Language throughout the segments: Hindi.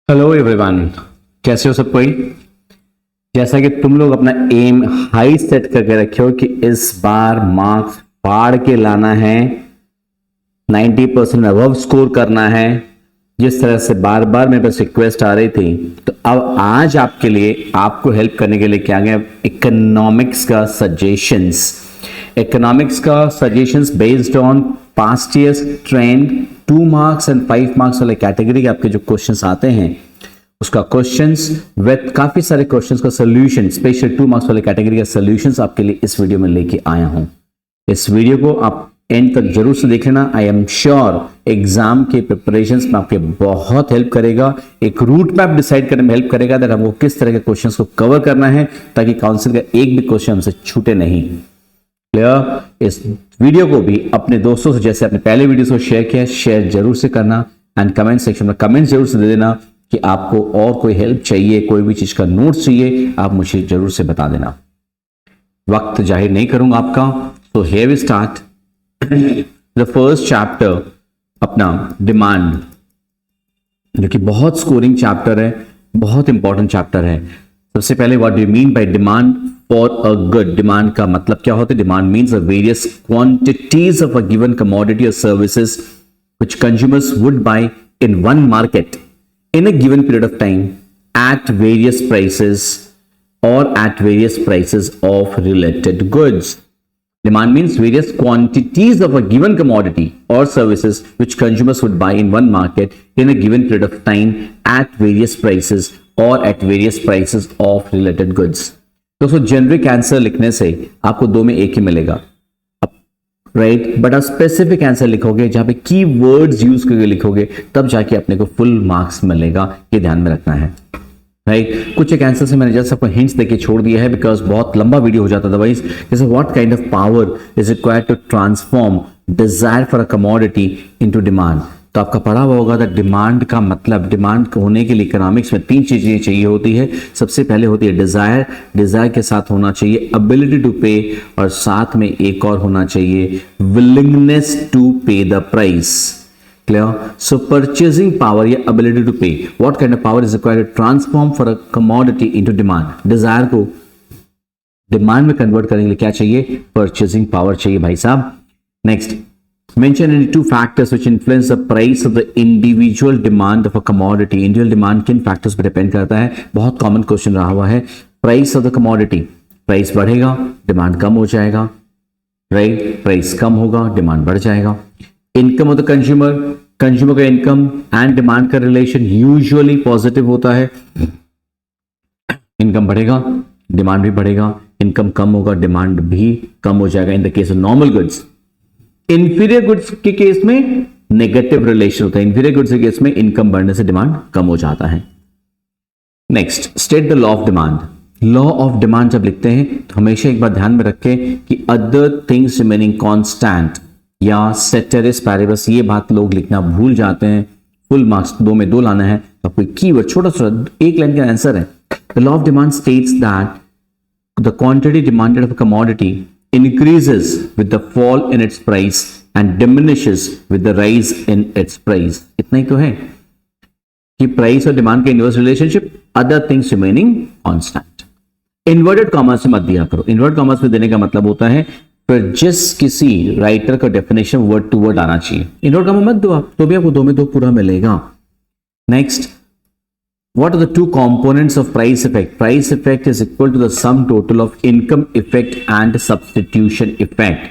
हेलो एवरीवन, कैसे हो सब कोई। जैसा कि तुम लोग अपना एम हाई सेट करके रखे हो कि इस बार मार्क्स फाड़ के लाना है, 90% अबव स्कोर करना है, जिस तरह से बार बार मेरे पास रिक्वेस्ट आ रही थी, तो अब आज आपके लिए आपको हेल्प करने के लिए क्या गया इकोनॉमिक्स का सजेशंस। इकोनॉमिक्स का suggestions based on past years trend, 2 marks and 5 marks वाले कैटेगरी के आपके जो क्वेश्चंस आते हैं उसका क्वेश्चंस विद काफी सारे क्वेश्चंस का सोल्यूशन, स्पेशल 2 मार्क्स वाले कैटेगरी का सोल्यूशंस आपके लिए इस वीडियो में लेके आया हूं। इस वीडियो को आप एंड तक जरूर से देख लेना। आई एम श्योर एग्जाम के प्रिपरेशंस में आपके बहुत हेल्प करेगा, एक रूट मैप डिसाइड करने में हेल्प करेगा दैट हमको किस तरह के क्वेश्चंस को कवर करना है ताकि काउंसिल का एक भी क्वेश्चन हमसे छूटे नहीं। क्लियर। इस वीडियो को भी अपने दोस्तों से, जैसे अपने पहले वीडियो को शेयर किया, शेयर जरूर से करना एंड कमेंट सेक्शन में कमेंट जरूर से दे देना कि आपको और कोई हेल्प चाहिए, कोई भी चीज का नोट्स चाहिए, आप मुझे जरूर से बता देना। वक्त जाहिर नहीं करूंगा आपका, तो here we start the first chapter, अपना डिमांड, जो कि बहुत स्कोरिंग चैप्टर है, बहुत इंपॉर्टेंट चैप्टर है। सबसे पहले what do you mean by demand for a good. Demand का मतलब क्या होता है? Demand means a various quantities of a given commodity और services which consumers would buy in one market in a given period of time at various prices or at various prices of related goods. Demand means various quantities of a given commodity or services which consumers would buy in one market in a given period of time at various prices or at various prices of related goods. दोस्तों जेनरिक आंसर लिखने से आपको दो में एक ही मिलेगा, राइट, बट आप स्पेसिफिक आंसर लिखोगे जहां पे की वर्ड्स यूज करके लिखोगे तब जाके अपने को फुल मार्क्स मिलेगा, ये ध्यान में रखना है, राइट। कुछ एक आंसर से मैंने जस्ट आपको हिंट्स देके छोड़ दिया है बिकॉज बहुत लंबा वीडियो हो जाता था। अदरवाइज जैसे what kind of power is required to transform desire for a commodity into demand, तो आपका पढ़ा हुआ होगा दैट डिमांड का मतलब, डिमांड होने के लिए इकोनॉमिक्स में 3 चीजें चाहिए होती है। सबसे पहले होती है डिजायर, डिजायर के साथ होना चाहिए एबिलिटी टू पे, और साथ में एक और होना चाहिए willingness to pay the price. Clear. So purchasing power या ability to pay, what kind of power is required to transform for a commodity into demand. Desire को डिमांड में कन्वर्ट करने के लिए क्या चाहिए? परचेजिंग पावर चाहिए भाई साहब। Next, mention any 2 factors which influence the price of the individual demand of a commodity. Individual demand किन factors पर डिपेंड करता है? बहुत कॉमन क्वेश्चन रहा हुआ है। Price of the commodity, price बढ़ेगा डिमांड कम हो जाएगा, राइट, प्राइस कम होगा डिमांड बढ़ जाएगा। Income of the consumer, consumer का इनकम एंड डिमांड का रिलेशन यूजुअली पॉजिटिव होता है। इनकम बढ़ेगा डिमांड भी बढ़ेगा, इनकम कम होगा डिमांड भी कम हो जाएगा इन the case of normal goods. Inferior goods के केस में नेगेटिव रिलेशन होता है, इंफीरियर गुड्स के केस में इनकम बढ़ने से डिमांड कम हो जाता है। Next, state the law of demand. Law of demand जब लिखते हैं तो हमेशा एक बात ध्यान में रखें कि अदर थिंग्स रिमेनिंग कांस्टेंट या सेटेरिस पैरिबस, ये बात लोग लिखना भूल जाते हैं। फुल मार्क्स 2 में 2 लाना है तो कोई कीवर्ड छोटा सा एक लाइन का आंसर है। The law of demand states that the quantity demanded of a commodity increases with the fall in its price and diminishes with the rise in its price. इतना ही तो है कि प्राइस और डिमांड का inverse relationship, other things remaining constant. Inverted commas में मत दिया करो। इन्वर्टेड कॉमर्स में देने का मतलब होता है फिर जिस किसी राइटर का डेफिनेशन वर्ड टू वर्ड आना चाहिए। इन्वर्टेड कॉमर्स मत दो आप, तो भी आपको 2 में 2 पूरा मिलेगा। Next, what are the 2 components of price effect? Price effect is equal to the sum total of income effect and substitution effect.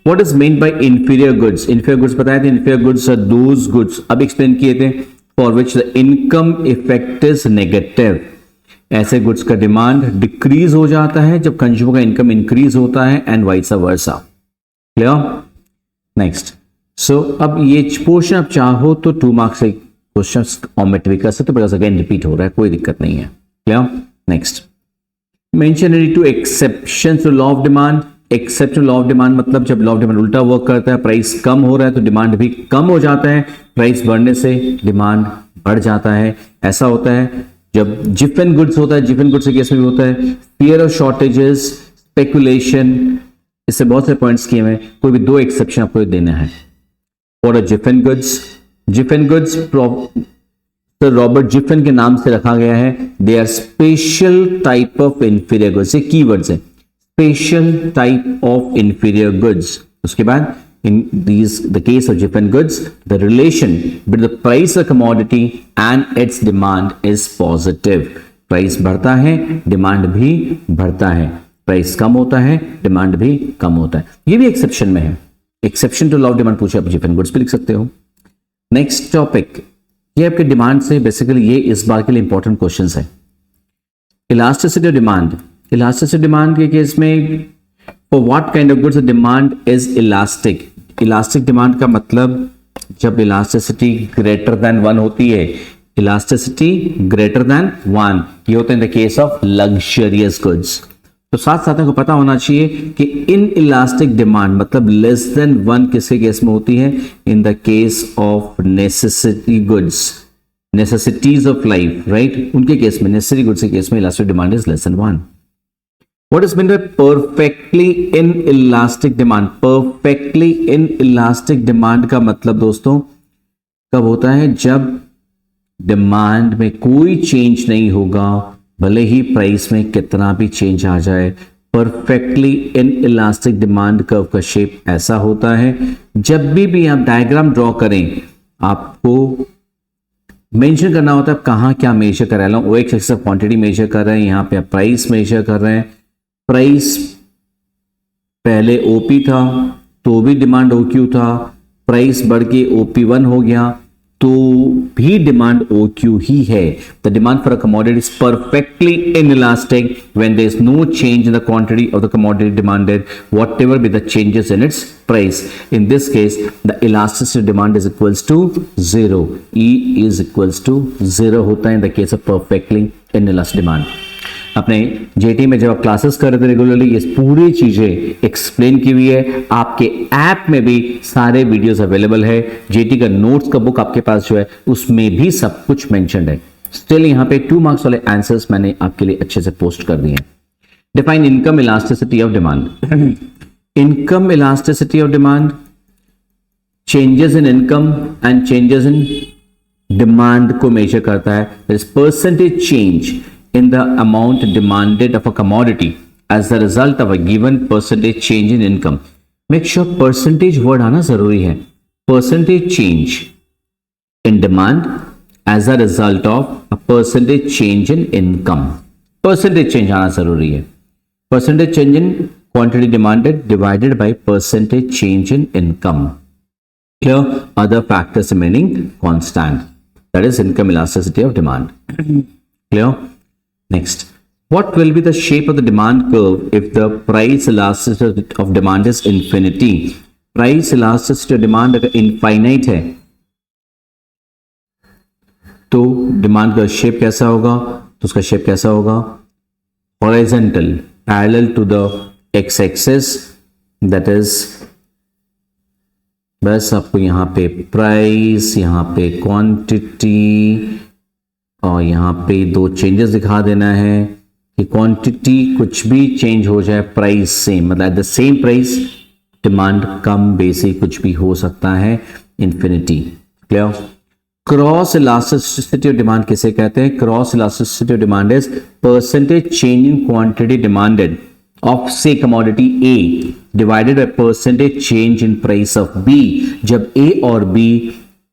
What is meant by inferior goods? Inferior goods बताए थे, inferior goods are those goods, अब explain किए थे, for which the income effect is negative. ऐसे गुड्स का डिमांड डिक्रीज हो जाता है जब कंज्यूमर का इनकम इंक्रीज होता है and vice versa. Clear. Next, so अब ये पोर्शन आप चाहो तो 2 मार्क्स से क्वेश्चंस ऑमिट भी कर सकते, बिकॉज अगेन रिपीट हो रहा है, कोई दिक्कत नहीं है। Clear. Next, mention any 2 exceptions to law of demand. Exception law of demand मतलब जब लॉ ऑफ डिमांड उल्टा वर्क करता है, प्राइस कम हो रहा है तो डिमांड भी कम हो जाता है, प्राइस बढ़ने से डिमांड बढ़ जाता है। ऐसा होता है जब जिफन गुड्स होता है, जिफन गुड्स के केस में भी होता है। फियर ऑफ शॉर्टेजेस, स्पेकुलेशन, इससे बहुत से पॉइंट्स किए हुए, कोई भी 2 एक्सेप्शन आपको देना है। और जिफन गुड्स, जिफन गुड्स तो रॉबर्ट जिफन के नाम से रखा गया है। They are special type of inferior goods, ये कीवर्ड्स है, special type of inferior goods. उसके बाद in these the case of Japan goods, the relation between the price of commodity and its demand is positive. Price बढ़ता है, डिमांड भी बढ़ता है, प्राइस कम होता है, डिमांड भी कम होता है। ये भी एक्सेप्शन में है, exception to law of demand पूछे आप Japan goods पे लिख सकते हो। नेक्स्ट टॉपिक, ये आपके डिमांड से बेसिकली ये इस बार के लिए इंपॉर्टेंट क्वेश्चन है। Elasticity of demand, elasticity demand के केस में for what kind of goods the demand is elastic? Elastic demand का मतलब जब इलास्टिसिटी ग्रेटर देन 1 होती है, इलास्टिसिटी ग्रेटर देन 1, ये होता है in the case of luxurious goods. तो साथ साथ को पता होना चाहिए कि इन इलास्टिक डिमांड मतलब लेस देन 1 किसके केस में होती है? In the case of necessity goods, necessities of life, right, उनके केस में, नेसेसरी गुड्स के केस में elastic demand is less then 1। What is meant by perfectly inelastic demand? Perfectly inelastic demand का मतलब दोस्तों कब होता है? जब डिमांड में कोई चेंज नहीं होगा, भले ही प्राइस में कितना भी चेंज आ जाए। परफेक्टली इनइलास्टिक डिमांड कर्व का शेप ऐसा होता है। जब भी आप डायग्राम ड्रॉ करें, आपको मेंशन करना होता है कहाँ क्या मेजर कर रहे हैं। वो एक एक्सेस क्वांटिटी मेजर कर रहे हैं, यहाँ पे आप प्राइस मेजर कर रहे हैं। प्राइस पहले ओपी था तो भी डिमांड ओक्यू था, प्राइस बढ़ के OP1 हो गया तो भी डिमांड OQ ही है। The demand for a commodity is perfectly inelastic when there is no change in the quantity of the commodity demanded whatever be the changes in its price. In this case the elasticity demand is equals to 0, E is equals to 0 होता है in the case of perfectly inelastic demand. अपने जेटी में जब आप क्लासेस कर रहे थे रेगुलरली, ये पूरी चीजें एक्सप्लेन की हुई है। आपके ऐप में भी सारे वीडियोस अवेलेबल है। जेटी का नोट्स का बुक आपके पास जो है उसमें भी सब कुछ मेंशन्ड है। स्टिल यहाँ पे 2 मार्क्स वाले आंसर्स मैंने आपके लिए अच्छे से पोस्ट कर दिए हैं। Define income elasticity of demand. Income elasticity of demand, changes in income and changes in demand को मेजर करता है। Percentage change in the amount demanded of a commodity as a result of a given percentage change in income. Make sure percentage word आना जरूरी है। Percentage change in demand as a result of a percentage change in income. Percentage change आना जरूरी है। Percentage change in quantity demanded divided by percentage change in income. Here other factors remaining constant. That is income elasticity of demand. Clear? Next, what will be the shape of the demand curve if the price elasticity of demand is infinity? Price elasticity of demand अगर infinite है तो डिमांड का शेप कैसा होगा? तो उसका शेप कैसा होगा? Horizontal, parallel to the x-axis, that is, बस आपको यहाँ पे प्राइस, यहाँ पे क्वांटिटी और यहाँ पे 2 चेंजेस दिखा देना है कि क्वांटिटी कुछ भी चेंज हो जाए, प्राइस सेम, मतलब at the same price demand कम बेसी कुछ भी हो सकता है, infinity. Clear? Cross elasticity of demand किसे कहते हैं? Cross elasticity of demand is percentage change in quantity demanded of से commodity A divided by percentage change in price of B. जब ए और बी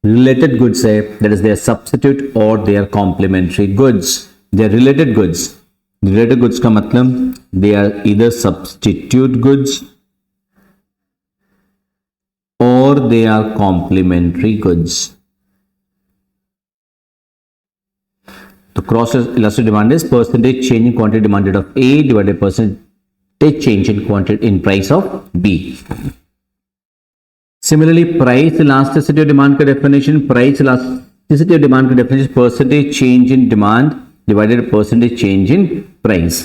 related goods है, that is they are substitute or they are complementary goods. They are related goods. Related goods का मतलब they are either substitute goods or they are complementary goods. तो cross elastic demand is percentage change in quantity demanded of A divided by percentage change in quantity in price of B. Similarly, price elasticity of demand का definition, price elasticity of demand का definition percentage change in demand divided by percentage change in price.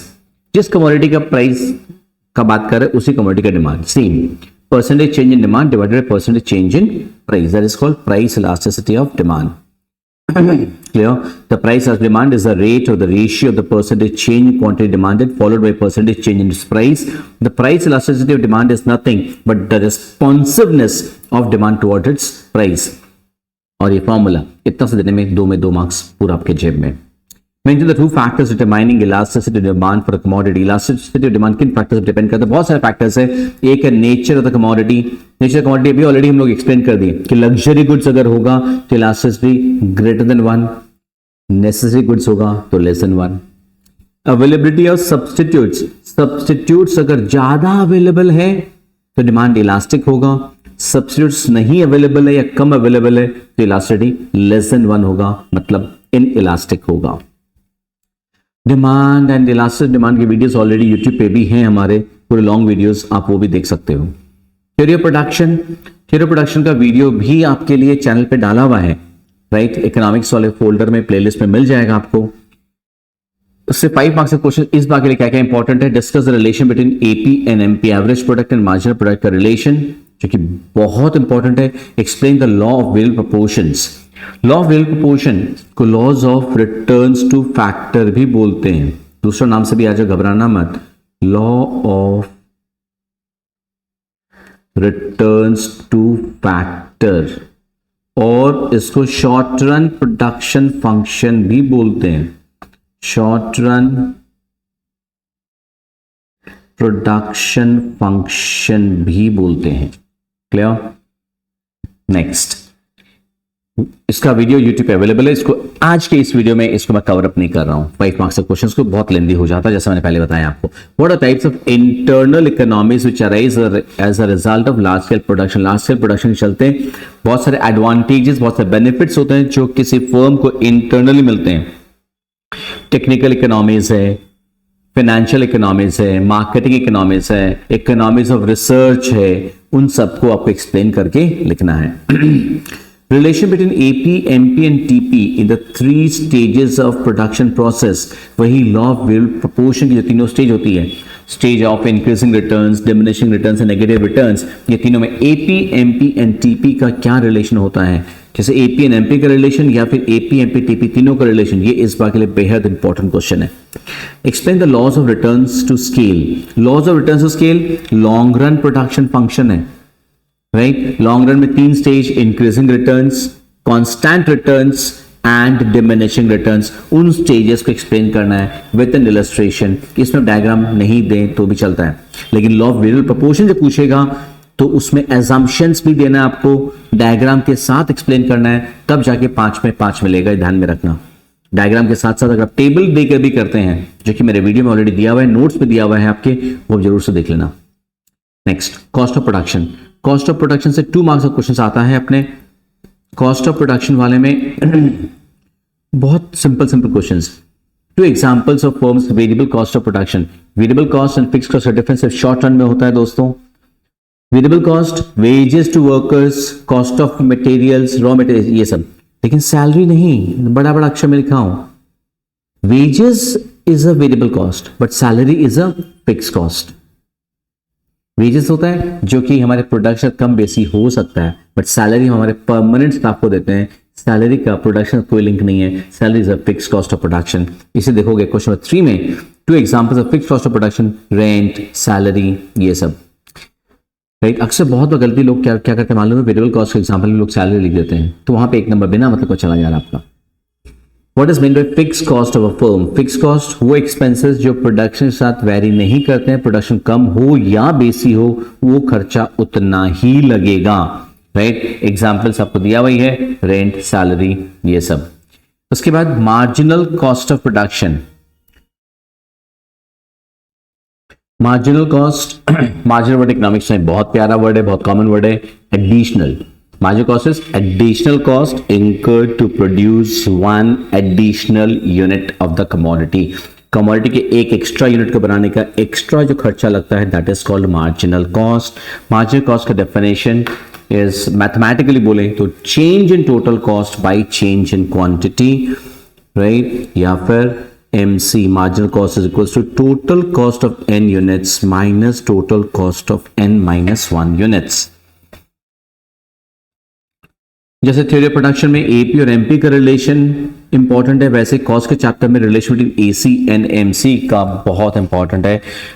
जिस commodity का price का बात कर रहे हैं उसी commodity का demand same, percentage change in demand divided by percentage change in price. That is called price elasticity of demand. Clear? The price as demand is the rate or the ratio of the percentage change in quantity demanded followed by percentage change in its price. The price elasticity of demand is nothing but the responsiveness of demand towards its price. और ये फॉर्मूला इतना से देने में 2 मार्क्स पूरा आपके जेब में। Mention the 2 factors determining elasticity demand for a commodity. Elasticity demand किन फैक्टर्स पर डिपेंड करता है? बहुत सारे फैक्टर्स है। एक है nature of the commodity. Nature of commodity अभी ऑलरेडी हम लोग एक्सप्लेन कर दिए कि लग्जरी गुड्स अगर होगा तो elasticity greater than 1, necessary goods होगा तो less than 1। Availability of substitutes अगर ज्यादा अवेलेबल है तो डिमांड इलास्टिक होगा, सब्सटीट्यूट्स नहीं अवेलेबल है या कम अवेलेबल है तो इलास्टिसिटी लेस देन 1 होगा, मतलब इन इलास्टिक होगा। डिमांड एंड इलास्टिक डिमांड की वीडियोस ऑलरेडी यूट्यूब पे भी हैं हमारे, पूरे लॉन्ग वीडियोस, आप वो भी देख सकते हो। थ्योरी ऑफ प्रोडक्शन का वीडियो भी आपके लिए चैनल पे डाला हुआ है, राइट? इकोनॉमिक्स वाले फोल्डर में प्लेलिस्ट में मिल जाएगा आपको। उससे 5 मार्क्स का क्वेश्चन इस बार के लिए क्या क्या इंपॉर्टेंट है? Discuss the relation between AP and MP, average product and marginal product का रिलेशन, जो कि बहुत इंपॉर्टेंट है। Explain the law of variable proportions. Law of variable proportion को laws of returns to factor भी बोलते हैं, दूसरा नाम से भी आ जाए, घबराना मत। Law of returns to factor, और इसको शॉर्ट रन प्रोडक्शन फंक्शन भी बोलते हैं, शॉर्ट रन प्रोडक्शन फंक्शन भी बोलते हैं। क्लियर? नेक्स्ट, इसका वीडियो YouTube पे अवेलेबल है। इसको आज के इस वीडियो में इसको मैं कवर अप नहीं कर रहा हूं, 5 मार्क्स के क्वेश्चंस को बहुत लेंदी हो जाता है, जैसा मैंने पहले बताया आपको। What are types of internal economies which arise as a result of large scale production. Large scale production के चलते बहुत सारे एडवांटेजेस, बहुत सारे बेनिफिट्स होते हैं जो किसी फर्म को इंटरनली मिलते हैं। टेक्निकल इकोनॉमीज है, फाइनेंशियल इकोनॉमीज है, मार्केटिंग इकोनॉमीज है, इकोनॉमीज ऑफ रिसर्च है, उन सबको आपको एक्सप्लेन करके लिखना है। Relation between AP, MP and TP in the 3 stages of production process, वही लॉ ऑफ वेरिएबल प्रोपोर्शन की जो तीनों स्टेज होती है, stage of increasing returns, diminishing returns and negative returns, ये तीनों में एपी, एमपी एंड टीपी का क्या रिलेशन होता है? जैसे एपी एंड एमपी का रिलेशन या फिर एपी, एमपी, टीपी तीनों का रिलेशन, ये इस बार के लिए बेहद इंपॉर्टेंट क्वेश्चन है। Explain the laws of returns to scale. Laws of returns to scale long run production function है, राइट? लॉन्ग रन में 3 stage, increasing returns, constant returns and diminishing returns, उन स्टेजेस को एक्सप्लेन करना है विद एन इलस्ट्रेशन। इसमें डायग्राम नहीं दें तो भी चलता है, लेकिन लॉ ऑफ वेरिएबल प्रोपोर्शन जब पूछेगा तो उसमें एजम्पशंस भी देना है आपको, डायग्राम के साथ एक्सप्लेन करना है, तब जाके 5 में 5 मिलेगा, ध्यान में रखना। डायग्राम के साथ साथ अगर आप टेबल देकर भी करते हैं, जो कि मेरे वीडियो में ऑलरेडी दिया हुआ है, नोट्स में दिया हुआ है आपके, वो जरूर से देख लेना। Next, cost of production. Cost of production से 2 मार्क्स का क्वेश्चन आता है अपने कॉस्ट ऑफ प्रोडक्शन वाले में। बहुत simple questions. 2 examples of firms variable cost of production. Variable cost and fixed cost का डिफरेंस सिर्फ शॉर्ट रन में होता है दोस्तों। Variable cost, wages to workers, cost of materials, raw material, ये सब, लेकिन सैलरी नहीं, बड़ा बड़ा अक्षर में लिखा हूं। Wages is a variable cost but salary is a fixed cost. Wages होता है जो कि हमारे प्रोडक्शन कम बेसी हो सकता है, बट सैलरी हमारे परमानेंट स्टाफ को देते हैं, सैलरी का प्रोडक्शन कोई लिंक नहीं है, salary is a fixed cost of production. इसे देखोगे क्वेश्चन नंबर 3 में, 2 examples of fixed cost of production, rent, salary, ये सब, राइट? अक्सर बहुत गलती लोग क्या करते हैं मालूम है, वेरिएबल कॉस्ट के एग्जांपल में लोग सैलरी लिख देते हैं, तो वहां पे 1 नंबर बिना मतलब को चला जा रहा है आपका। What is meant by fixed cost of a firm? Fixed cost वो एक्सपेंसेस जो प्रोडक्शन के साथ वेरी नहीं करते हैं, प्रोडक्शन कम हो या बेसी हो, वो खर्चा उतना ही लगेगा, राइट? एग्जांपल्स आपको दिया हुआ है, रेंट, सैलरी, ये सब। उसके बाद marginal cost of production. Marginal cost, marginal word economics में बहुत प्यारा वर्ड है, बहुत कॉमन वर्ड है, additional. Marginal cost is additional cost incurred to produce 1 additional unit of the commodity. Commodity के एक एक्स्ट्रा यूनिट को बनाने का एक्स्ट्रा जो खर्चा लगता है, that is called marginal cost. Marginal cost का definition is mathematically बोले तो change in total cost by change in quantity, right? या फिर MC, marginal cost is equals to total cost of n units minus total cost of n minus 1 units. जैसे थ्योरी ऑफ प्रोडक्शन में एपी और एमपी का रिलेशन इंपॉर्टेंट है, वैसे कॉस्ट के चैप्टर में relation between AC and MC का बहुत इंपॉर्टेंट है,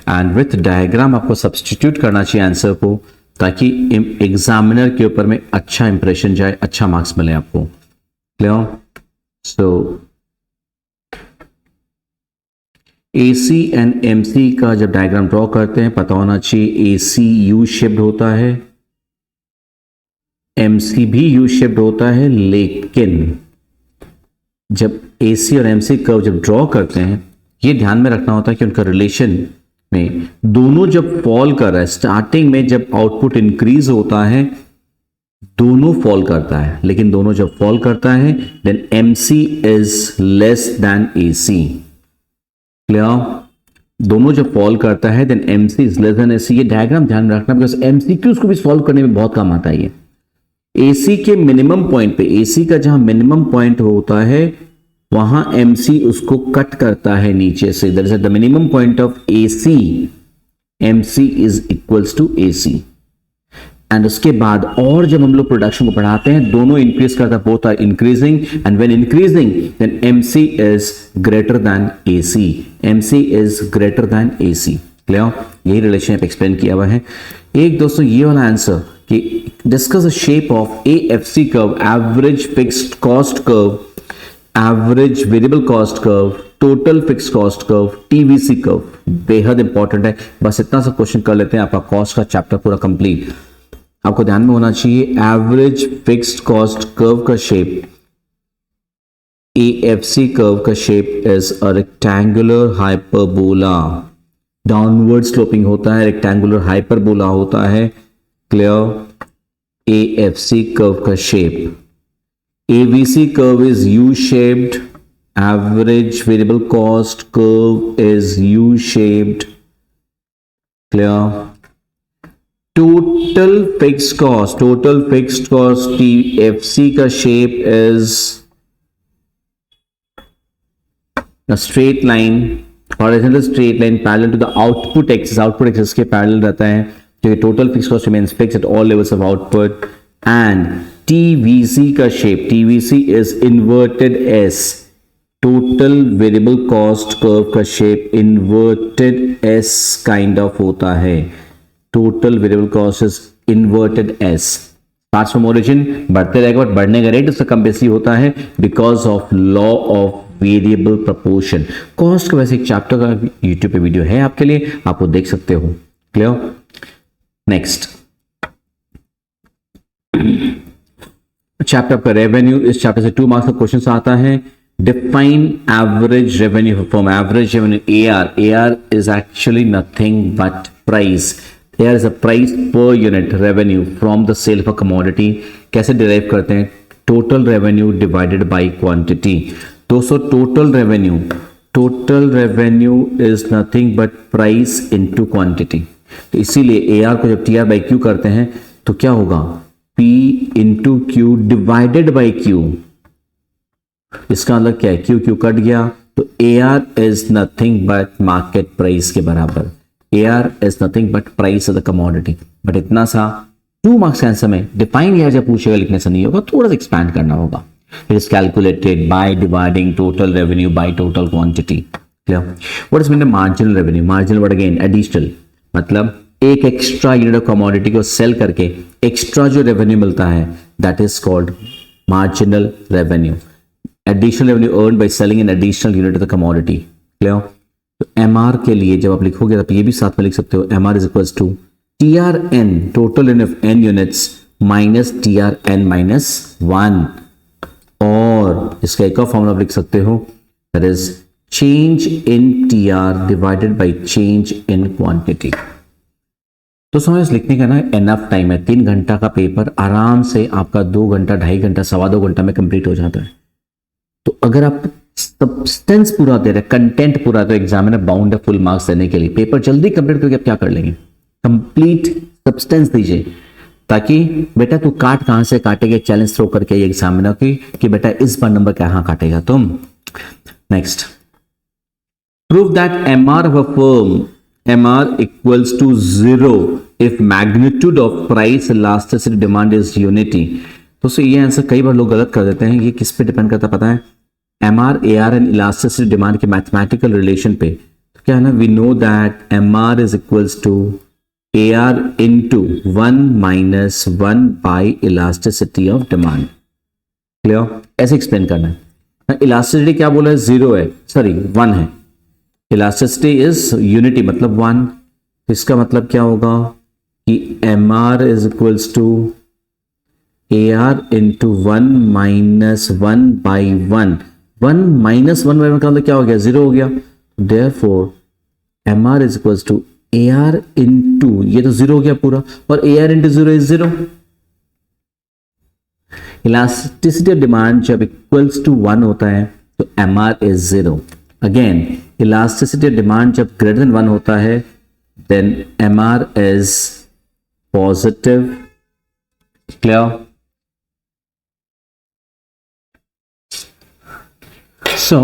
एंड विथ डायग्राम आपको सब्स्टिट्यूट करना चाहिए आंसर को, ताकि एग्जामिनर के ऊपर में अच्छा इंप्रेशन जाए, अच्छा मार्क्स मिले आपको। Clear? So AC and MC का जब डायग्राम ड्रॉ करते हैं पता होना चाहिए AC यू शेप्ड होता है, MC भी यू शेप्ड होता है, लेकिन जब AC और MC कर्व जब ड्रॉ करते हैं ये ध्यान में रखना होता है कि उनका रिलेशन में दोनों जब फॉल कर रहा है, स्टार्टिंग में जब आउटपुट इंक्रीज होता है दोनों फॉल करता है, लेकिन दोनों जब फॉल करता है then MC is less than AC। Clear? दोनों जब फॉल करता है then MC is less than AC। ये डायग्राम ध्यान में रखना बिकॉज MCQs को भी सॉल्व करने में बहुत काम आता है ये। AC के मिनिमम पॉइंट पे, AC का जहां मिनिमम पॉइंट होता है वहां MC उसको कट करता है नीचे से। That is the minimum point of AC, MC is equals to AC। And उसके बाद और जब हम लोग प्रोडक्शन को बढ़ाते हैं दोनों इंक्रीज करता है, both are increasing and when increasing then MC is greater than AC, MC is greater than AC। Clear? यही रिलेशन एक्सप्लेन किया हुआ है। एक दोस्तों ये वाला आंसर कि discuss the shape of AFC curve, average fixed cost curve, average variable cost curve, total fixed cost curve, TVC curve, बेहद इंपॉर्टेंट है। बस इतना सा क्वेश्चन कर लेते हैं, आपका कॉस्ट का चैप्टर पूरा कंप्लीट। आपको ध्यान में होना चाहिए एवरेज फिक्स्ड कॉस्ट कर्व का शेप, AFC कर्व का shape is a rectangular hyperbola. Downward sloping होता है, रेक्टेंगुलर हाइपरबोला होता है। क्लियर? AFC कर्व का shape. ABC curve is U-shaped, average variable cost curve is U-shaped. Clear? Total fixed cost TFC का shape is a straight line, horizontal straight line parallel to the output axis के parallel रहता है, तो ये total fixed cost remains fixed at all levels of output। and TVC का shape, TVC is inverted S, total variable cost curve का shape inverted S kind of होता है। total variable cost is inverted S, starts from origin, बढ़ते रहेगा बट बढ़ने का रेट उसका कम बेसी होता है because of law of variable proportion. Cost का वैसे एक चैप्टर का यूट्यूब पे वीडियो है आपके लिए, आप वो देख सकते हो। क्लियर? नेक्स्ट चैप्टर आपका रेवेन्यू, इस चैप्टर से 2 मार्क्स का क्वेश्चन आता है। Define average revenue from average revenue. AR is actually nothing but price. AR is a price per unit revenue from the sale of a commodity. कैसे डिराइव करते हैं? Total revenue divided by quantity. दोस्तों total revenue is nothing but price into quantity. तो इसीलिए AR को जब TR बाई Q करते हैं तो क्या होगा? P into Q divided by Q। इसका मतलब क्या है? Q कट गया तो AR is nothing but market price के बराबर। AR is nothing but price of the commodity. But इतना सा 2 मार्क्स आंसर में डिफाइन AR जब पूछेगा लिखने से नहीं होगा, थोड़ा सा एक्सपैंड करना होगा। It is calculated by dividing total revenue by total quantity. Clear? What is mean marginal revenue? Marginal word again additional, मतलब एक एक्स्ट्रा यूनिट ऑफ कमोडिटी को सेल करके एक्स्ट्रा जो रेवेन्यू मिलता है that is called marginal revenue. Additional revenue earn by selling an additional unit of the commodity. Clear? तो MR के लिए जब आप लिखोगे तो ये भी साथ में लिख सकते हो, MR is equals to TRN total in of N units minus TRN minus 1, और इसका एक और फॉर्मूला आप लिख सकते हो that is change in TR divided by change in quantity. तो समझ लिखने का ना एनफ टाइम है, 3 घंटा का पेपर आराम से आपका 2 घंटा 2.5 घंटा 2.25 घंटा में कंप्लीट हो जाता है। तो अगर आप सब्सटेंस पूरा दे रहे, कंटेंट पूरा, तो एग्जामिनर बाउंड है फुल मार्क्स देने के लिए। पेपर जल्दी कंप्लीट करके आप क्या कर लेंगे? कंप्लीट सब्सटेंस दीजिए, ताकि बेटा तू काट कहां से काटेगा, चैलेंज थ्रो करके एग्जामिनर की कि बेटा इस बार नंबर कहां काटेगा तुम। Next, prove that MR of a firm MR equals to 0 if magnitude of price elasticity demand is unity। तो ये आंसर कई बार लोग गलत कर देते हैं। ये किस पे डिपेंड करता पता है? MR, AR and elasticity demand के मैथमेटिकल रिलेशन पे। तो क्या है ना, we know that MR is equals to AR into 1 minus 1 by elasticity of demand। Clear, ऐसे एक्सप्लेन करना है। इलास्टिसिटी क्या बोला है, 0 है, सॉरी 1 है। इलास्टिसिटी इज यूनिटी मतलब 1। इसका मतलब क्या होगा कि mr is equals to AR into 1 माइनस 1 बाई 1। 1 माइनस 1 बाई 1 का मतलब क्या हो गया, 0 हो गया। Therefore mr is equals to AR into, ये तो 0 हो गया पूरा, और AR into 0 is 0। Elasticity of demand जब इक्वल्स टू 1 होता है तो mr is 0। Again elasticity of demand जब ग्रेटर देन 1 होता है then mr is positive. Clear, so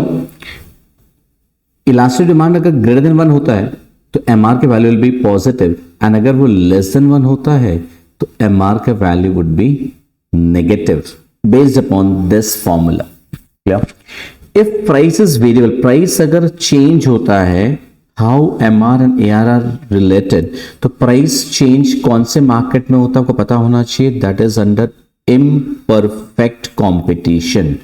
elastic demand अगर ग्रेटर देन 1 होता है तो mr के value will be positive, and अगर वो लेस देन 1 होता है तो mr का value would be negative based upon this formula. Clear, if price is variable, price अगर चेंज होता है, how mr and AR are related, तो प्राइस चेंज कौन से मार्केट में होता है आपको पता होना चाहिए, that is under imperfect competition.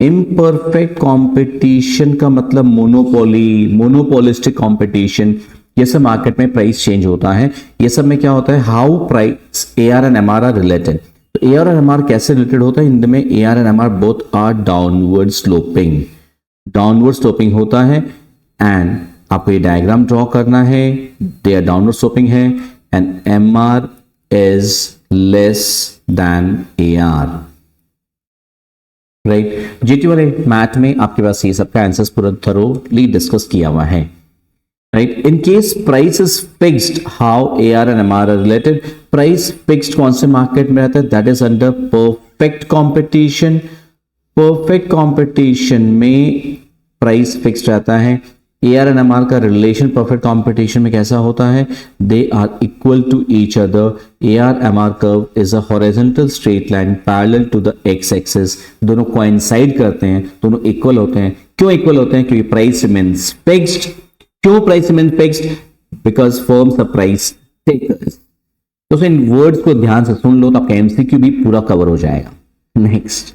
Imperfect competition का मतलब मोनोपोली, मोनोपोलिस्टिक कंपटीशन, ये सब मार्केट में प्राइस चेंज होता है। ये सब में क्या होता है, how price AR and MR are related. तो AR और MR कैसे रिलेटेड होता है, इनमें AR and MR both are downward sloping, downward sloping होता है। एंड आपको ये डायग्राम ड्रॉ करना है, दे आर डाउनवर्ड स्लोपिंग है, and MR is less than AR। Right, GT वाले मैथ में आपके पास ये सबका आंसर्स पूरा थरोली डिस्कस किया हुआ है। Right, in case price is fixed, how AR and MR are related. Price fixed कौन से मार्केट में रहता है, that is under perfect competition. Perfect competition में प्राइस फिक्स्ड रहता है। AR एंड MR का रिलेशन परफेक्ट कंपटीशन में कैसा होता है, they are equal to each other. AR MR curve is a horizontal straight line parallel to the x axis. दोनों कोइंसाइड करते हैं, दोनों इक्वल होते हैं। क्यों इक्वल होते हैं, क्योंकि प्राइस रिमेन्स फिक्स्ड। क्यों price remains fixed, because firms are price takers. तो इन वर्ड्स को ध्यान से सुन लो तो आपका एमसीक्यू भी पूरा कवर हो जाएगा। नेक्स्ट,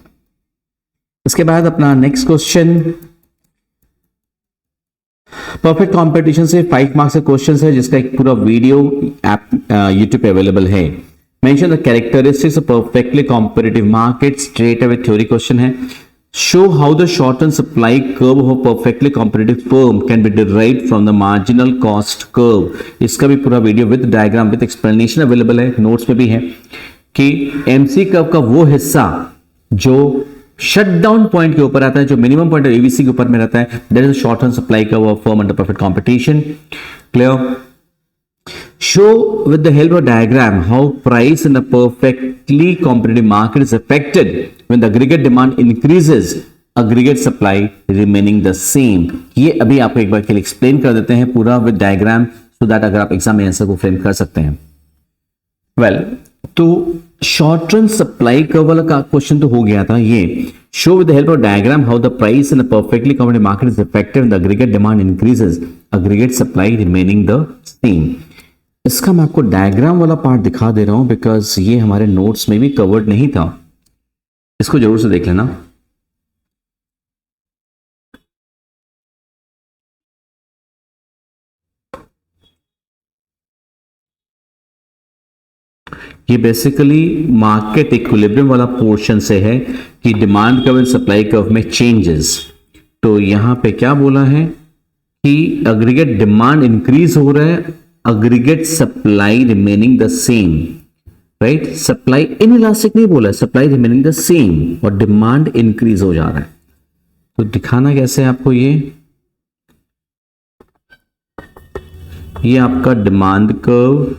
इसके बाद अपना नेक्स्ट क्वेश्चन, परफेक्ट कंपटीशन से 5 मार्क्स का क्वेश्चन है, जिसका एक पूरा वीडियो ऐप यूट्यूब पे अवेलेबल है। Mention the characteristics of perfectly competitive market, straight away theory question है। Show how the short term supply curve of perfectly competitive firm can be derived from the marginal cost curve. इसका भी पूरा video with diagram with explanation available है, नोट्स में भी है, कि एमसी कर्व का वो हिस्सा जो शट डाउन पॉइंट के ऊपर आता है, जो मिनिमम पॉइंट एबीसी के ऊपर में रहता है, that is short term supply curve of firm under perfect competition. Clear, show with the help of diagram how price in the perfectly competitive market is affected when the aggregate demand increases, aggregate supply remaining the same. ये अभी आपको एक बार के लिए एक्सप्लेन कर देते हैं पूरा विद डायग्राम, सो दैट अगर आप एग्जाम में आंसर को फ्रेम कर सकते हैं। वेल, तो शॉर्ट टर्म सप्लाई कर्व वाला का क्वेश्चन तो हो गया था ये। Show with the help of diagram how the price in a perfectly competitive market is affected when the aggregate demand increases, aggregate supply remaining the same. इसका मैं आपको डायग्राम वाला पार्ट दिखा दे रहा हूं, बिकॉज ये हमारे नोट्स में भी कवर्ड नहीं था। इसको जरूर से देख लेना। ये बेसिकली मार्केट इक्विलिब्रियम वाला पोर्शन से है कि demand curve and supply curve में चेंजेस। तो यहां पे क्या बोला है कि एग्रीगेट डिमांड इंक्रीज हो रहा है, aggregate supply remaining the same. Right, supply in elastic नहीं बोला, सप्लाई रिमेनिंग द सेम, और डिमांड इंक्रीज हो जा रहा है। तो दिखाना कैसे है आपको, ये आपका डिमांड कर्व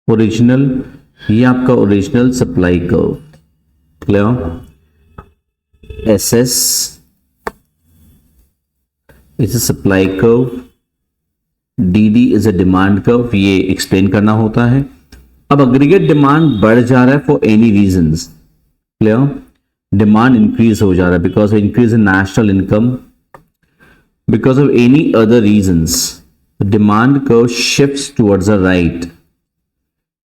ओरिजिनल, ये आपका original supply curve. Clear, SS is a supply curve, DD is a demand curve, ये एक्सप्लेन करना होता है। अब एग्रीगेट डिमांड बढ़ जा रहा है for any reasons. Clear, demand increase हो जा रहा है because of increase in national income, because of any other reasons, demand curve shifts towards the right.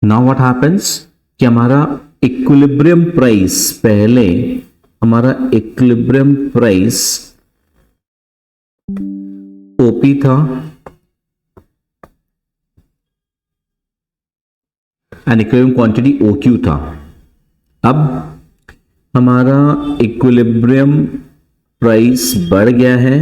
Now what happens कि हमारा इक्विलिब्रियम प्राइस, पहले हमारा इक्विलिब्रियम प्राइस ओपी था एंड इक्विलिब्रियम क्वांटिटी ओक्यू था। अब हमारा इक्विलिब्रियम प्राइस बढ़ गया है,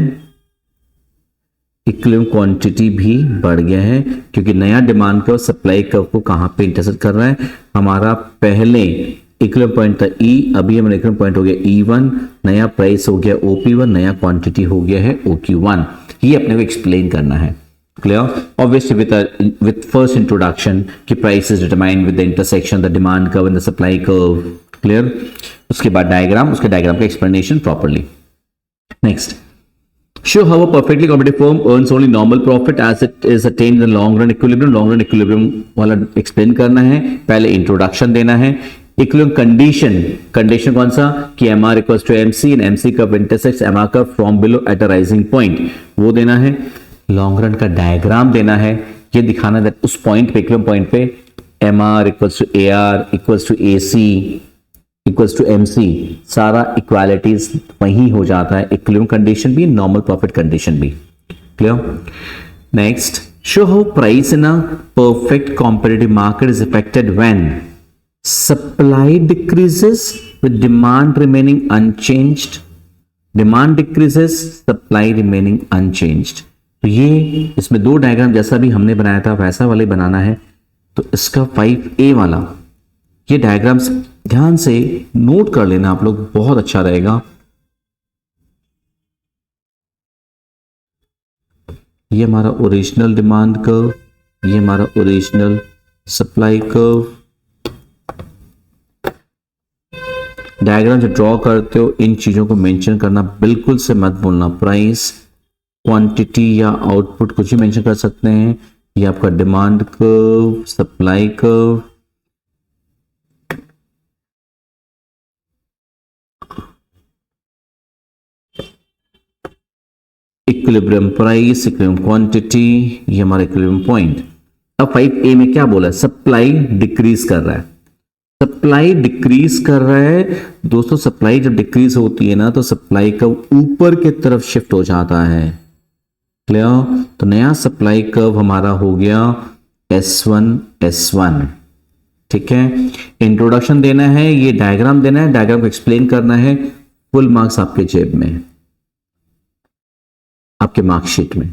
इक्विलिब्रियम क्वांटिटी भी बढ़ गया है, क्योंकि नया डिमांड कर्व सप्लाई कर्व को कहां पे इंटरसेक्ट कर रहा है। हमारा पहले इक्विलिब्रियम पॉइंट था ई, अभी हमारा इक्विलिब्रियम पॉइंट हो गया E1, नया प्राइस हो गया OP1, नया क्वांटिटी हो गया है OQ1। ये अपने को एक्सप्लेन करना है। Clear? Obviously with first introduction कि price is determined with the intersection the demand curve and the supply curve. Clear? उसके बाद डायग्राम, उसके डायग्राम का explanation properly. Next, show how a perfectly competitive firm earns only normal profit as it is attained in the long run equilibrium। long run equilibrium वाला एक्सप्लेन करना है, पहले इंट्रोडक्शन देना है। इक्विलिब्रियम कंडीशन कौन सा कि MR equals to MC and MC curve intersects MR curve from below at a rising point, वो देना है। लॉन्ग रन का डायग्राम देना है, ये दिखाना है उस पॉइंट पे, इक्विलिब्रियम पॉइंट पे MR equals to AR equals to AC equals to MC, सारा इक्वालिटीज वही हो जाता है। इक्विलिब्रियम कंडीशन भी, नॉर्मल प्रॉफिट कंडीशन भी। Clear? Next, show how price in a perfect competitive market is affected when supply decreases with demand remaining unchanged, demand decreases supply remaining unchanged. तो ये इसमें दो डायग्राम जैसा भी हमने बनाया था वैसा वाले बनाना है। तो इसका 5A वाला ये डायग्राम्स ध्यान से नोट कर लेना आप लोग, बहुत अच्छा रहेगा। ये हमारा ओरिजिनल डिमांड कर्व, ये हमारा ओरिजिनल सप्लाई कर्व। डायग्राम जब ड्रॉ करते हो इन चीजों को मेंशन करना, बिल्कुल से मत बोलना। प्राइस, क्वांटिटी या आउटपुट कुछ भी मेंशन कर सकते हैं। ये आपका demand curve, supply curve, equilibrium price, equilibrium quantity, ये हमारा इक्विलिब्रियम पॉइंट। अब 5A में क्या बोला है? सप्लाई डिक्रीज कर रहा है, सप्लाई डिक्रीज कर रहा है। दोस्तों सप्लाई जब डिक्रीज होती है ना तो सप्लाई का ऊपर की तरफ शिफ्ट हो जाता है। क्लियर? तो नया सप्लाई कर्व हमारा हो गया S1। ठीक है, इंट्रोडक्शन देना है, ये डायग्राम देना है, डायग्राम को एक्सप्लेन करना है। फुल मार्क्स आपके जेब में, आपके मार्कशीट में।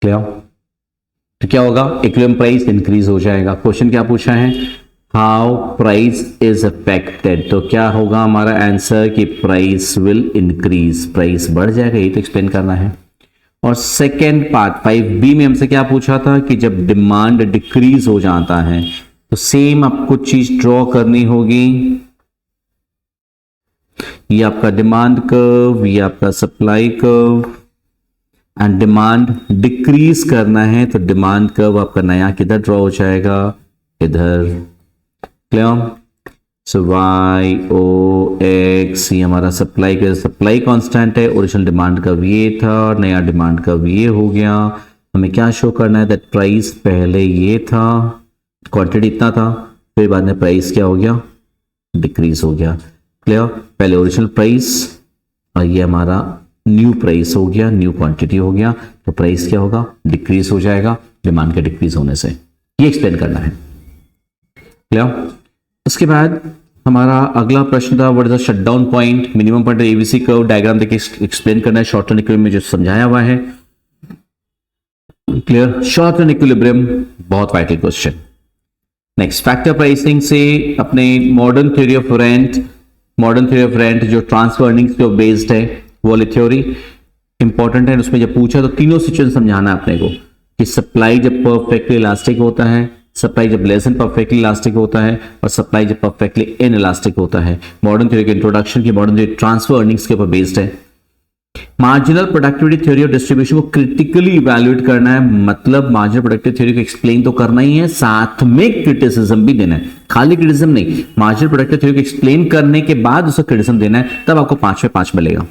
क्लियर? तो क्या होगा? इक्विलिब्रियम प्राइस इंक्रीज हो जाएगा। क्वेश्चन क्या पूछा है? How price is affected. तो क्या होगा हमारा आंसर कि प्राइस विल इंक्रीज, प्राइस बढ़ जाएगा। ये तो एक्सप्लेन करना है। और सेकेंड पार्ट 5B में हमसे क्या पूछा था कि जब डिमांड डिक्रीज हो जाता है तो सेम आपको चीज ड्रॉ करनी होगी। ये आपका डिमांड कर्व, ये आपका supply curve, and demand decrease करना है तो डिमांड कर्व आपका नया किधर ड्रॉ हो जाएगा? इधर। क्लियर? सो YOX ये हमारा सप्लाई का, सप्लाई कांस्टेंट है। ओरिजिनल डिमांड कर्व ये था, नया डिमांड कर्व ये हो गया। हमें क्या शो करना है? दैट प्राइस पहले ये था, क्वांटिटी इतना था, फिर बाद में प्राइस क्या हो गया? डिक्रीज हो गया। क्लियर? पहले ओरिजिनल प्राइस और ये हमारा न्यू प्राइस हो गया, न्यू क्वांटिटी हो गया, तो प्राइस क्या होगा? डिक्रीज हो जाएगा डिमांड के डिक्रीज होने से। ये एक्सप्लेन करना है। क्लियर? उसके बाद हमारा अगला प्रश्न था what is the shutdown point, minimum point ABC curve. Diagram देखिए एक्सप्लेन करना है, शॉर्ट टर्म इक्विलिब्रियम में जो समझाया हुआ है। क्लियर? शॉर्ट टर्म इक्विलिब्रियम बहुत vital question. Next, factor pricing से अपने मॉडर्न थ्योरी ऑफ रेंट जो ट्रांसफर अर्निंग्स पे बेस्ड है वो वाली थ्योरी इंपॉर्टेंट है। उसमें जब पूछा तो तीनों सिचुएशन समझाना है अपने को कि सप्लाई जब परफेक्टली इलास्टिक होता है, सप्लाई जब लेस देन परफेक्टली इलास्टिक होता है, और सप्लाई जब परफेक्टली इन इलास्टिक होता है। मॉडर्न थ्योरी के इंट्रोडक्शन की मॉडर्न थ्योरी ट्रांसफर अर्निंग्स के ऊपर बेस्ड है। Marginal productivity theory of distribution को क्रिटिकली इवैल्यूएट करना है, मतलब मार्जिनल प्रोडक्टिविटी थ्योरी को एक्सप्लेन तो करना ही है, साथ में क्रिटिसिज्म भी देना है, खाली क्रिटिसिज्म नहीं, मार्जिनल प्रोडक्टिविटी थ्योरी को एक्सप्लेन करने के बाद उसका क्रिटिसिज्म देना है, तब आपको 5 में 5 मिलेगा।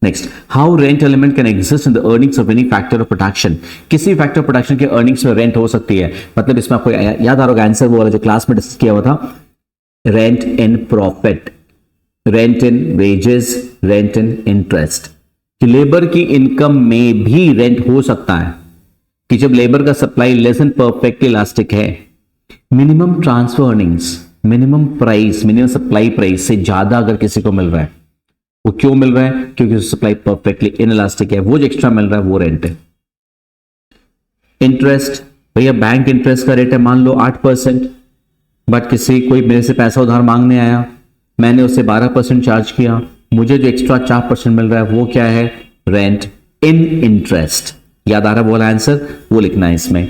Next, how rent element can exist in the earnings of any factor of production. किसी फैक्टर ऑफ प्रोडक्शन के अर्निंग्स में रेंट हो सकती है, मतलब इसमें आपको याद आ रहा होगा आंसर वो वाला जो क्लास में डिस्कस किया हुआ था, rent in profit, rent in wages, rent in interest, कि लेबर की इनकम में भी रेंट हो सकता है, कि जब लेबर का supply less and perfectly elastic है, minimum transfer earnings, minimum price, minimum supply price से ज्यादा अगर किसी को मिल रहा है, वो क्यों मिल रहा है? क्योंकि सप्लाई परफेक्टली इनइलास्टिक है, वो जो एक्स्ट्रा मिल रहा है वो रेंट है। इंटरेस्ट, भैया बैंक इंटरेस्ट का रेट है मान लो 8%, बट कोई मेरे से पैसा उधार मांगने आया, मैंने उसे 12% चार्ज किया, मुझे जो एक्स्ट्रा 4% मिल रहा है वो क्या है? रेंट इन इंटरेस्ट। याद आ रहा है वो वाला आंसर, वो लिखना है इसमें।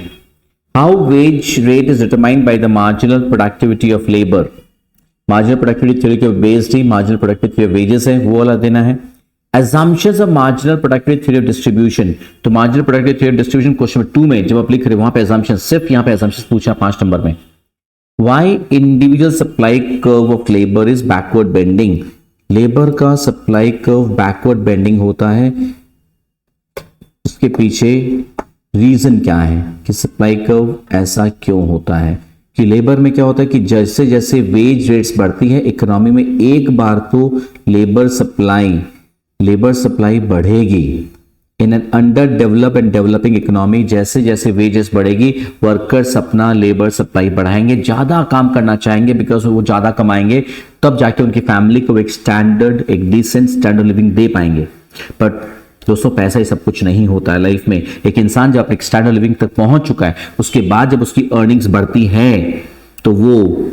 How wage rate is determined by the marginal productivity of labour. Marginal productivity theory के बेस्ड ही मार्जिनल प्रोडक्टिविटी ऑफ वेजेस है, वो वाला देना है। assumptions of marginal productivity theory of distribution, तो marginal productivity theory of distribution question 2 में जब आप लिख रहे हो वहां पे assumption, सिर्फ यहां पे assumptions पूछा 5 नंबर में। why individual supply curve of labor is backward bending, labour का सप्लाई कर्व बैकवर्ड बेंडिंग होता है, उसके पीछे रीजन क्या है कि सप्लाई कर्व ऐसा क्यों होता है? कि लेबर में क्या होता है कि जैसे जैसे वेज रेट्स बढ़ती है इकोनॉमी में, एक बार तो लेबर सप्लाई बढ़ेगी in an under develop and developing economy, जैसे जैसे वेजेस बढ़ेगी वर्कर्स अपना लेबर सप्लाई बढ़ाएंगे, ज्यादा काम करना चाहेंगे, बिकॉज वो ज्यादा कमाएंगे, तब जाके उनकी फैमिली को एक स्टैंडर्ड, एक डिसेंट स्टैंडर्ड लिविंग दे पाएंगे। बट दोस्तों पैसा ही सब कुछ नहीं होता है लाइफ में। एक इंसान जब एक स्टैंडर्ड लिविंग तक पहुंच चुका है, उसके बाद जब उसकी अर्निंग्स बढ़ती है तो वो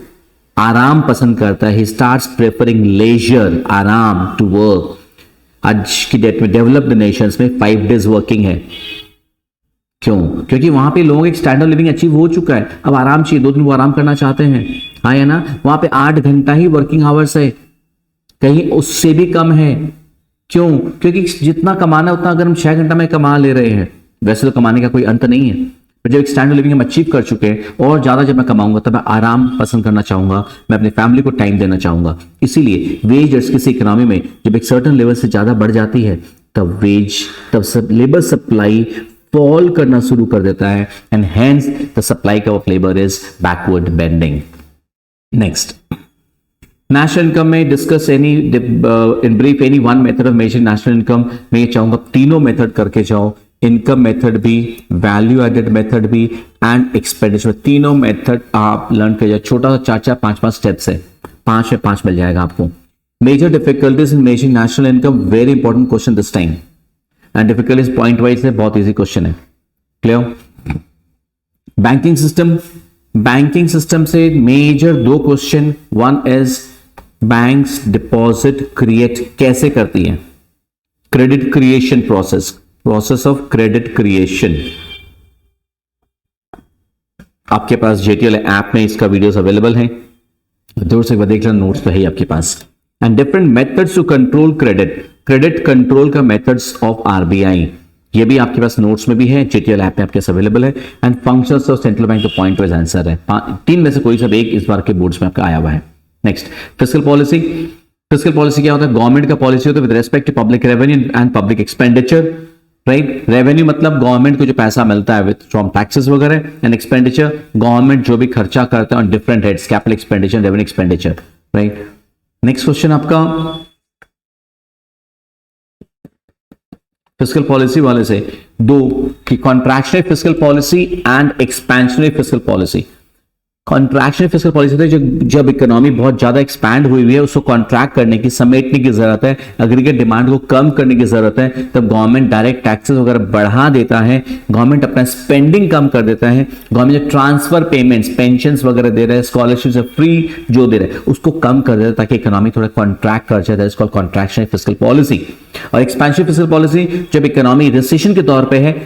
आराम पसंद करता है, ही स्टार्ट्स प्रेफरिंग लेजर, आराम टू वर्क। आज की डेट में डेवलप्ड नेशंस में 5 डेज वर्किंग है, क्यों? क्योंकि वहां पे लोगों का एक स्टैंडर्ड लिविंग अचीव हो चुका है, अब आराम चाहिए, 2 दिन वो आराम करना चाहते हैं, हाँ है ना। वहां पे 8 घंटा ही वर्किंग आवर्स है, कहीं उससे भी कम है, क्यों? क्योंकि जितना कमाना उतना अगर हम 6 घंटा में कमा ले रहे हैं, वैसे तो कमाने का कोई अंत नहीं है, पर जब एक स्टैंडर्ड लिविंग हम अचीव कर चुके हैं और ज्यादा जब मैं कमाऊंगा तब मैं आराम पसंद करना चाहूंगा, मैं अपनी फैमिली को टाइम देना चाहूंगा। इसीलिए वेज किसी इकोनॉमी में जब एक सर्टेन लेवल से ज्यादा बढ़ जाती है तब लेबर सप्लाई फॉल करना शुरू कर देता है, and hence the supply of labour is backward bending. Next, national income में discuss any in brief any one method of measuring national income. मैं ये चाहूंगा तीनों मेथड करके जाओ, इनकम मेथड भी, वैल्यू एडेड मेथड भी एंड एक्सपेंडिचर, तीनों मेथड आप लर्न कर जाओ। छोटा सा 4-4, 5-5 स्टेप्स है, 5 में 5 मिल जाएगा आपको। Major difficulties in measuring national income, very important question this time, and difficulties point wise है, बहुत इजी क्वेश्चन है। क्लियर? बैंकिंग सिस्टम से major 2 question, one is banks deposit create कैसे करती है, credit creation process of credit creation. आपके पास जेटीएल ऐप में इसका वीडियोस अवेलेबल है, दूर से देख लेना, नोट्स तो है ही आपके पास। And different methods to control credit control का मेथड्स ऑफ आरबीआई, ये भी आपके पास नोट्स में भी है, जेटीएल ऐप में आपके पास अवेलेबल है। And functions of central bank, तो पॉइंट वाइज आंसर है, 3 में से कोई सा एक इस बार के बोर्ड्स में आपका आया हुआ है। नेक्स्ट, फिस्कल पॉलिसी क्या होता है? गवर्नमेंट का पॉलिसी होता है with respect to public revenue and public expenditure, right? Revenue मतलब गवर्नमेंट को जो पैसा मिलता है विद फ्रॉम टैक्सेस वगैरह, एंड एक्सपेंडिचर गवर्नमेंट जो भी खर्चा करता है on different heads, capital expenditure, revenue expenditure, right? Next question आपका फिस्कल पॉलिसी वाले से 2 कि contractionary fiscal policy and expansionary fiscal policy. Contractionary fiscal policy होती है जब इकोनॉमी बहुत ज्यादा एक्सपैंड हुई है, उसको कॉन्ट्रैक्ट करने की, समेटने की जरूरत है, एग्रीगेट डिमांड को कम करने की जरूरत है, तब गवर्नमेंट डायरेक्ट टैक्सेस वगैरह बढ़ा देता है, गवर्नमेंट अपना स्पेंडिंग कम कर देता है, गवर्नमेंट जो ट्रांसफर पेमेंट्स, पेंशन वगैरह दे रहे हैं, स्कॉलरशिप फ्री जो दे रहे हैं उसको कम कर देता है ताकि इकोनॉमी थोड़ा कॉन्ट्रैक्ट कर जाता है, इसको कॉन्ट्रैक्शनरी फिस्कल पॉलिसी। और एक्सपेंशनरी फिस्कल पॉलिसी जब इकोनॉमी रिसेशन के तौर पे है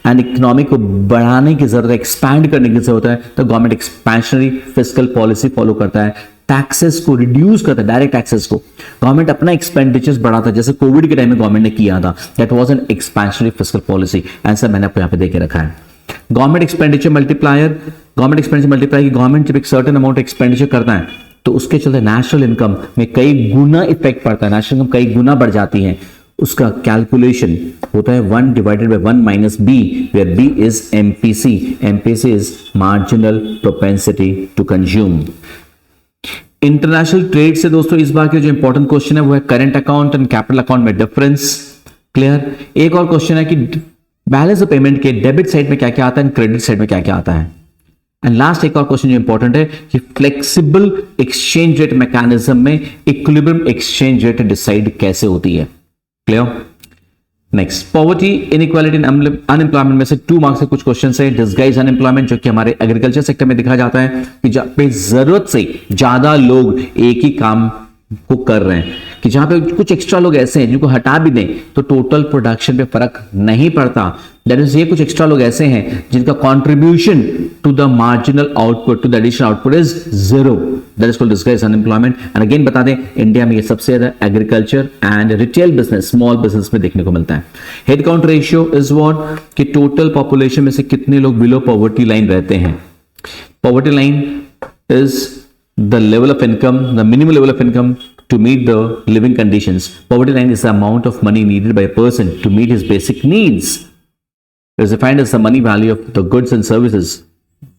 एंड इकोनॉमी को बढ़ाने की जरूरत है, एक्सपैंड करने की जरूरत है, तो government expansionary fiscal policy follow करता है टैक्सेस को रिड्यूस करता है, डायरेक्ट टैक्सेस को। गवर्नमेंट अपना एक्सपेंडिचर्स बढ़ाता है, जैसे कोविड के टाइम में गवर्नमेंट ने किया था, that was an expansionary fiscal policy. Answer मैंने आपको यहां पे देके रखा है। गवर्नमेंट एक्सपेंडिचर मल्टीप्लायर की गवर्नमेंट जब एक सर्टेन अमाउंट एक्सपेंडिचर करता है तो उसके चलते नेशनल इनकम में कई गुना इफेक्ट पड़ता है, नेशनल इनकम कई गुना बढ़ जाती है। उसका कैलकुलेशन होता है 1 divided by 1 minus B, where B is MPC. MPC is marginal propensity to consume. International trade से दोस्तों इस बार के जो इंपॉर्टेंट क्वेश्चन है वो है current account and capital account में डिफरेंस। क्लियर। एक और क्वेश्चन है कि बैलेंस ऑफ पेमेंट के डेबिट साइड में क्या क्या आता है, क्रेडिट साइड में क्या क्या आता है। एंड लास्ट एक और क्वेश्चन जो इंपॉर्टेंट है कि फ्लेक्सिबल एक्सचेंज रेट मैकेनिज्म में इक्विलिब्रियम एक्सचेंज रेट डिसाइड कैसे होती है। Clear. Next, poverty, inequality and unemployment में से 2 मार्क्स के कुछ क्वेश्चन है। डिस्गाइज अनएम्प्लॉयमेंट, जो कि हमारे एग्रीकल्चर सेक्टर में दिखाया जाता है कि जहां पे जरूरत से ज्यादा लोग एक ही काम को कर रहे हैं, कि जहां पे कुछ एक्स्ट्रा लोग ऐसे हैं जिनको हटा भी दें तो टोटल प्रोडक्शन पे फर्क नहीं पड़ता। दैट इज, ये कुछ एक्स्ट्रा लोग ऐसे हैं जिनका contribution to the marginal output, to the additional output is 0। That is called disguised unemployment. And again बता दें, इंडिया में ये सबसे ज्यादा agriculture and retail business, small business में देखने को मिलता है। Head count ratio is what, कि टोटल पॉपुलेशन में से कितने लोग बिलो पॉवर्टी लाइन रहते हैं। Poverty line is the level of income, the minimum level of income to meet the living conditions. Poverty line is the amount of money needed by a person to meet his basic needs. It is defined as the money value of the goods and services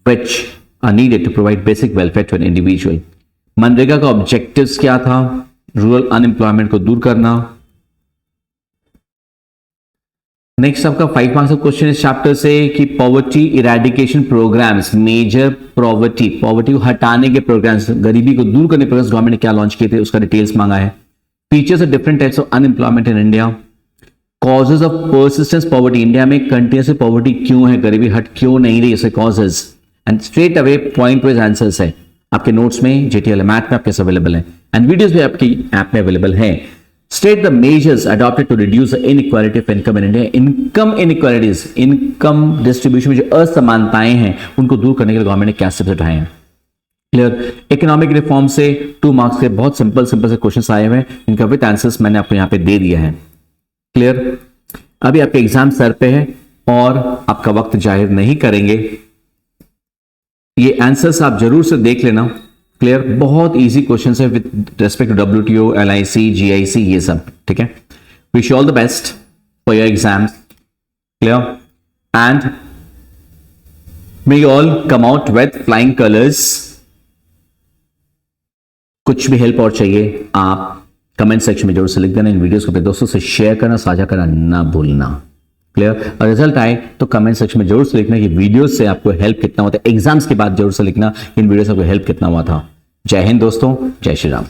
which are needed to provide basic welfare to an individual. MNREGA का ऑब्जेक्टिव्स क्या था? रूरल अनएम्प्लॉयमेंट को दूर करना। नेक्स्ट आपका 5 मार्क्स का क्वेश्चन इस चैप्टर से कि poverty eradication programs, major poverty को हटाने के प्रोग्राम्स, गरीबी को दूर करने के प्रोग्राम्स गवर्नमेंट ने क्या लॉन्च किए थे, उसका डिटेल्स मांगा है। Features of different types of unemployment in India. Causes of persistence poverty, India में कंटिन्यूअस पॉवर्टी क्यों है, गरीबी हट क्यों नहीं रही, इसके causes. And straight away point wise answers है आपके नोट्स में, JTL मैथ में आपके अवेलेबल है, एंड वीडियोस भी आपकी ऐप में अवेलेबल है। State the measures adopted to reduce the inequality of income in India. Income inequalities, income distribution में जो असमानताएं हैं उनको दूर करने के लिए गवर्नमेंट ने क्या स्टेप्स उठाए हैं। क्लियर। इकोनॉमिक रिफॉर्म से 2 मार्क्स के बहुत सिंपल से क्वेश्चंस आए हुए हैं, इनका विद आंसर्स मैंने आपको यहाँ पे दे दिया है। क्लियर। अभी आपके एग्जाम सर पे है और आपका वक्त जाहिर नहीं करेंगे, ये आंसर्स आप जरूर से देख लेना। क्लियर। बहुत इजी क्वेश्चन है with respect to WTO, LIC, GIC, ये सब। ठीक है। Wish you all the best for your exams. Clear. And may you all come out with flying colours. कुछ भी हेल्प और चाहिए आप कमेंट सेक्शन में जरूर से लिख देना। इन वीडियोस को अपने दोस्तों से शेयर करना, साझा करना ना भूलना। क्लियर। और रिजल्ट आए तो कमेंट सेक्शन में जरूर से लिखना कि वीडियोस से आपको हेल्प कितना हुआ था। एग्जाम्स के बाद जरूर से लिखना इन वीडियो से आपको हेल्प कितना हुआ था। जय हिंद दोस्तों, जय श्री राम।